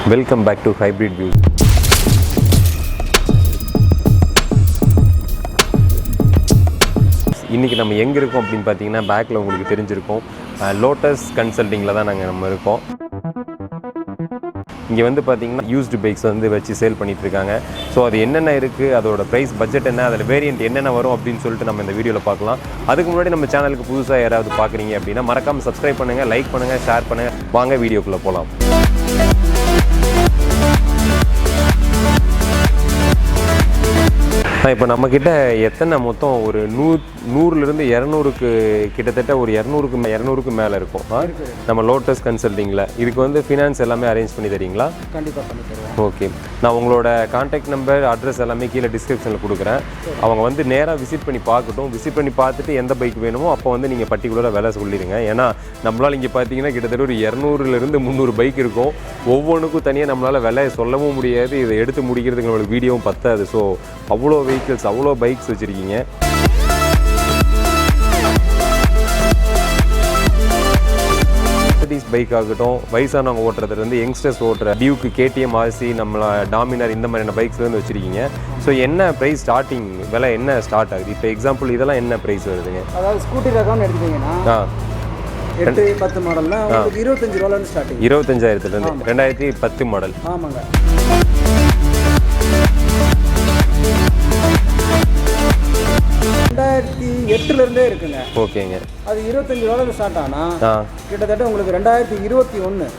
Welcome back to Hybrid Views. இன்றைக்கி நம்ம எங்கே இருக்கோம் அப்படின்னு பார்த்தீங்கன்னா பேக்கில் உங்களுக்கு தெரிஞ்சிருக்கும் லோட்டஸ் கன்சல்டிங்கில் தான் நம்ம இருக்கோம். இங்கே வந்து பார்த்தீங்கன்னா யூஸ்டு பைக்ஸ் வந்து வச்சு சேல் பண்ணிகிட்ருக்காங்க. ஸோ அது என்னென்ன இருக்குது, அதோட ப்ரைஸ் பட்ஜெட் என்ன, அதில் வேரியண்ட் என்னென்ன வரும் அப்படின்னு சொல்லிட்டு நம்ம இந்த வீடியோவில் பார்க்கலாம். அதுக்கு முன்னாடி நம்ம சேனலுக்கு புதுசாக யாராவது பார்க்குறீங்க அப்படின்னா மறக்காமல் சப்ஸ்கிரைப் பண்ணுங்கள், லைக் பண்ணுங்கள், ஷேர் பண்ணுங்கள். வாங்க வீடியோக்குள்ளே போகலாம். இப்போ நம்மக்கிட்ட எத்தனை மொத்தம் ஒரு 100லேருந்து 200க்கு கிட்டத்தட்ட ஒரு 200க்கு மேலே இருக்கும் நம்ம லோட்டஸ் கன்சல்டிங்கில். இதுக்கு வந்து ஃபினான்ஸ் எல்லாமே அரேஞ்ச் பண்ணி தரீங்களா? கண்டிப்பாக பண்ணி தருவேன். ஓகே, நான் உங்களோட கான்டாக்ட் நம்பர், அட்ரஸ் எல்லாமே கீழே டிஸ்கிரிப்ஷனில் கொடுக்குறேன். அவங்க வந்து நேராக விசிட் பண்ணி பார்க்கட்டும். விசிட் பண்ணி பார்த்துட்டு எந்த பைக் வேணுமோ அப்போ வந்து நீங்கள் பர்டிகுலராக விலை சொல்லிடுங்க. ஏன்னா நம்மளால் இங்கே பார்த்தீங்கன்னா கிட்டத்தட்ட ஒரு 200லேருந்து 300 பைக் இருக்கும். ஒவ்வொன்றுக்கும் தனியாக நம்மளால் விலை சொல்லவும் முடியாது. இதை எடுத்து முடிக்கிறதுக்கு நம்மளுக்கு வீடியோவும் பத்தாது. ஸோ அவ்வளோ வெஹிக்கிள்ஸ், அவ்வளோ பைக்ஸ் வச்சுருக்கீங்க. பைக் ஆகட்டும், வயசானவங்க ஓட்டுறதுலேருந்து யங்ஸ்டர்ஸ் ஓட்டுற டியூக்கு, கேடிஎம், ஆர்சி, நம்மள டாமினார், இந்த மாதிரியான பைக்ஸ்லேருந்து வச்சுருக்கீங்க. ஸோ என்ன ப்ரைஸ் ஸ்டார்டிங் விலை என்ன ஸ்டார்ட் ஆகுது? இப்போ எக்ஸாம்பிள் இதெல்லாம் என்ன ப்ரைஸ் வருதுங்க? அதாவது ஸ்கூட்டி ரகம்னு எடுத்துக்கிட்டிங்கன்னா 8-10 மாடல்னா உங்களுக்கு 25 ரூபாயிலேருந்து ஸ்டார்டிங். 25,000லேருந்து 2010 மாடல். ஆமாங்க. 2008லேருந்தே இருக்குங்க. ஓகேங்க. அது 25 ரூபாயிலேருந்து ஸ்டார்ட் ஆனால் கிட்டத்தட்ட உங்களுக்கு 2021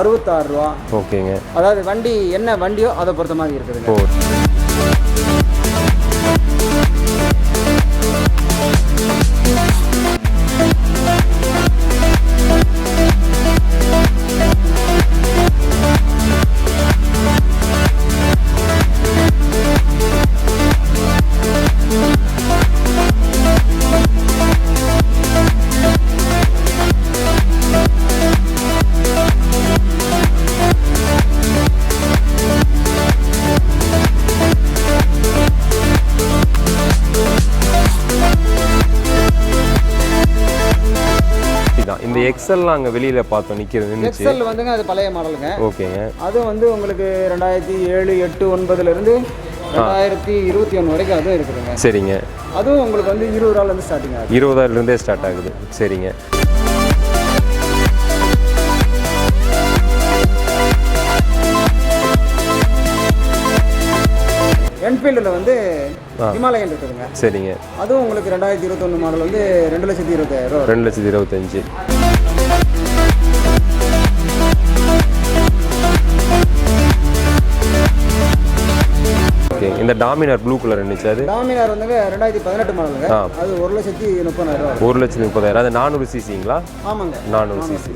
66 ரூபா. ஓகேங்க. அதாவது வண்டி என்ன வண்டியோ அதை பொறுத்த மாதிரி இருக்குதுங்க. இந்த எக்ஸல்லாம் அங்கே வெளியில் பார்த்தோம் நிற்கிறது. எக்ஸல் வந்துங்க அது பழைய மாடலுங்க. ஓகேங்க. அது வந்து உங்களுக்கு 2007, 8, 9லேருந்து 2021 வரைக்கும் அதுவும் இருக்குதுங்க. சரிங்க. அதுவும் உங்களுக்கு வந்து 20 ரூபாயிலேருந்து ஸ்டார்டிங் ஆகுது. 20,000லேருந்தே ஸ்டார்ட் ஆகுது. சரிங்க. என்ஃபீல்டில் வந்து ஹிமாலயன் இருக்குதுங்க. சரிங்க. அதுவும் உங்களுக்கு 2021 மாடல் வந்து 2,25,000. 2,25,000. ஓகே. இந்த டாமினார் ப்ளூ கலர் இருந்துச்சு, அது டாமினார் வந்துங்க 2018 மாடலுங்க. அது 1,30,000. 1,30,000. அது 400 சிசிங்களா? ஆமாங்க, 400 சிசி.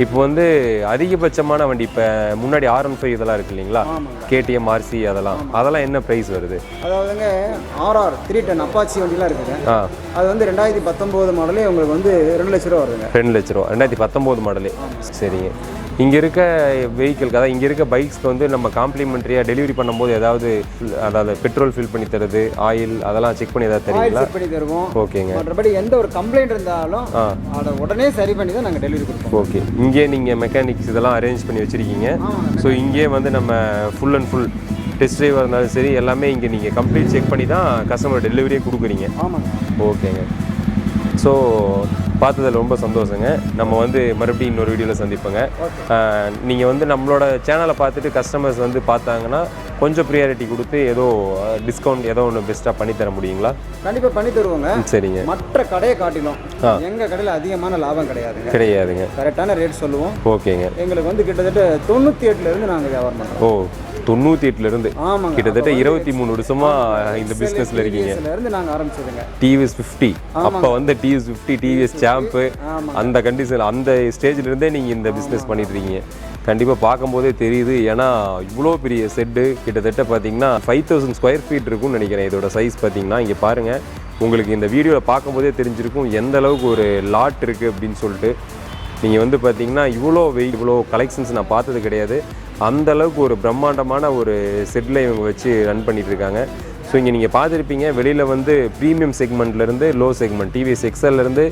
இப்போ வந்து அதிகபட்சமான வண்டி, இப்போ முன்னாடி R15 இதெல்லாம் இருக்கு இல்லைங்களா, கேடிஎம், ஆர்சி, அதெல்லாம் என்ன ப்ரைஸ் வருது? அதாவதுங்க RR 310 அப்பாச்சி வண்டிலாம் இருக்குங்க. அது வந்து 2019 மாடலே உங்களுக்கு வந்து 2 லட்ச ரூபா வருதுங்க. 2 லட்ச ரூபா 2019 மாடலே. சரிங்க. இங்கே இருக்க வெஹிக்கிளுக்கு, அதாவது இங்கே இருக்க பைக்ஸ்க்கு வந்து நம்ம காம்ப்ளிமெண்ட்ரியாக டெலிவரி பண்ணும்போது அதாவது பெட்ரோல் ஃபில் பண்ணி தருது, ஆயில் அதெல்லாம் செக் பண்ணி ஏதாவது தருவீங்களா? செக் பண்ணி தருவோம். ஓகேங்க. மற்றபடி எந்த ஒரு கம்ப்ளைண்ட் இருந்தாலும் அதை உடனே சரி பண்ணி தான் நாங்கள் டெலிவரி கொடுப்போம். ஓகே. இங்கே நீங்கள் மெக்கானிக்ஸ் இதெல்லாம் அரேஞ்ச் பண்ணி வச்சுருக்கீங்க. ஸோ இங்கே வந்து நம்ம ஃபுல் அண்ட் ஃபுல் டெஸ்ட் ட்ரைவாக இருந்தாலும் சரி எல்லாமே இங்கே நீங்கள் கம்ப்ளீட் செக் பண்ணி தான் கஸ்டமர் டெலிவரியே கொடுக்குறீங்க. ஆமாங்க. ஓகேங்க. ஸோ பார்த்ததில் ரொம்ப சந்தோஷங்க. நம்ம வந்து மறுபடியும் இன்னொரு வீடியோவில் சந்திப்போங்க. நீங்கள் வந்து நம்மளோட சேனலை பார்த்துட்டு கஸ்டமர்ஸ் வந்து பார்த்தாங்கன்னா கொஞ்சம் ப்ரியாரிட்டி கொடுத்து ஏதோ டிஸ்கவுண்ட் ஏதோ ஒன்று பெஸ்ட்டாக பண்ணித்தர முடியுங்களா? கண்டிப்பாக பண்ணி தருவோங்க. சரிங்க. மற்ற கடையை காட்டிலும் எங்கள் கடையில் அதிகமான லாபம் கிடையாதுங்க. கரெக்டான ரேட் சொல்லுவோம். ஓகேங்க. எங்களுக்கு வந்து கிட்டத்தட்ட 98லேருந்து நாங்கள் வியாபாரம் பண்ணுறோம். 98லேருந்து கிட்டத்தட்ட 23 வருஷமா இந்த பிஸ்னஸில் இருக்கீங்க. நாங்கள் ஆரம்பிச்சதுங்க டிவிஎஸ் 50. அப்போ வந்து டிவிஎஸ் 50, டிவிஎஸ் சாம்பு, அந்த கண்டிஷன், அந்த ஸ்டேஜ்லேருந்தே நீங்கள் இந்த பிஸ்னஸ் பண்ணிட்டு இருக்கீங்க. கண்டிப்பாக பார்க்கும்போதே தெரியுது. ஏன்னா இவ்வளோ பெரிய செட்டு கிட்டத்தட்ட பார்த்தீங்கன்னா 5,000 ஸ்கொயர் ஃபீட் இருக்கும்னு நினைக்கிறேன். இதோட சைஸ் பார்த்தீங்கன்னா இங்கே பாருங்கள், உங்களுக்கு இந்த வீடியோவில் பார்க்கும்போதே தெரிஞ்சிருக்கும் எந்த அளவுக்கு ஒரு லாட் இருக்குது அப்படின்னு சொல்லிட்டு. நீங்கள் வந்து பார்த்தீங்கன்னா இவ்வளோ கலெக்ஷன்ஸ் நான் பார்த்தது கிடையாது. அந்த அளவுக்கு ஒரு பிரம்மாண்டமான ஒரு செட்டில் இவங்க வச்சு ரன் பண்ணிகிட்ருக்காங்க. ஸோ இங்கே நீங்கள் பார்த்துருப்பீங்க வெளியில் வந்து ப்ரீமியம் செக்மெண்ட்லேருந்து லோ செக்மெண்ட் டிவிஎஸ் எக்ஸல்லேருந்து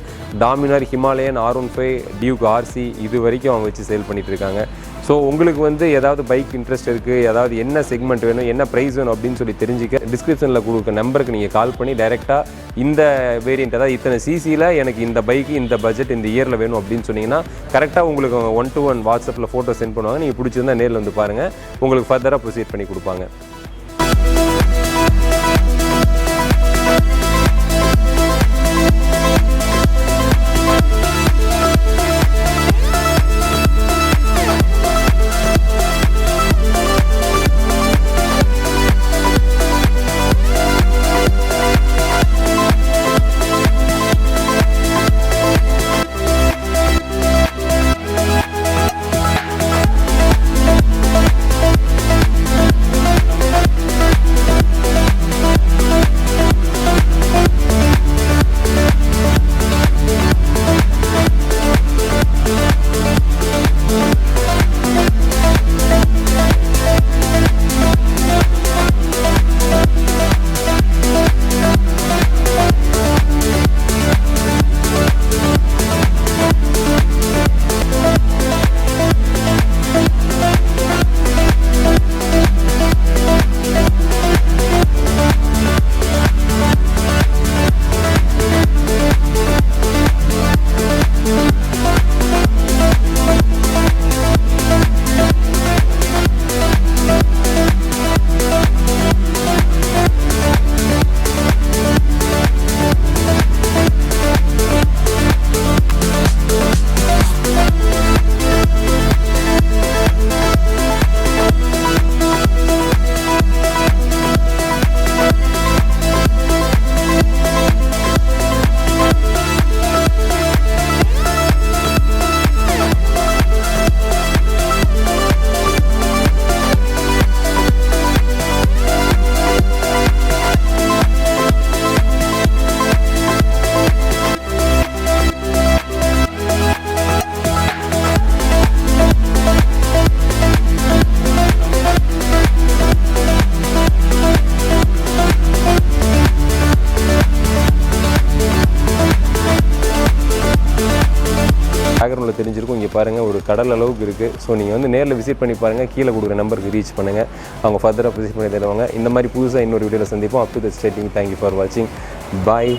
Dominar, Himalayan, R15, Duke RC இது வரைக்கும் அவங்க வச்சு சேல் பண்ணிகிட்டு இருக்காங்க. ஸோ உங்களுக்கு வந்து ஏதாவது பைக் இன்ட்ரெஸ்ட் இருக்குது, ஏதாவது என்ன செக்மெண்ட் வேணும், என்ன ப்ரைஸ் வேணும் அப்படின்னு சொல்லி தெரிஞ்சுக்க டிஸ்கிரிப்ஷனில் கொடுக்க நம்பருக்கு நீங்கள் கால் பண்ணி டைரெக்டாக இந்த வேரியண்ட் அதாவது இத்தனை சிசியில் எனக்கு இந்த பைக்கு இந்த பட்ஜெட் இந்த இயரில் வேணும் அப்படின்னு சொன்னீங்கன்னா கரெக்டாக உங்களுக்கு 1-to-1 வாட்ஸ்அப்பில் ஃபோட்டோ சென்ட் பண்ணுவாங்க. நீங்கள் பிடிச்சிருந்தா நேரில் வந்து பாருங்கள், உங்களுக்கு ஃபர்தராக ப்ரொசீட் பண்ணி கொடுப்பாங்க. பேக்ரவுண்டில் தெரிஞ்சிருக்கும். இங்கே பாருங்கள் ஒரு கடல் அளவுக்கு இருக்குது. ஸோ நீங்கள் வந்து நேரில் விசிட் பண்ணி பாருங்கள், கீழே கொடுக்குற நம்பருக்கு ரீச் பண்ணுங்கள், அவங்க ஃபர்தராக விசிட் பண்ணி தருவாங்க. இந்த மாதிரி புதுசாக இன்னொரு வீடியோவில் சந்திப்போம். Up to the stating. Thank you for வாட்சிங். பாய்.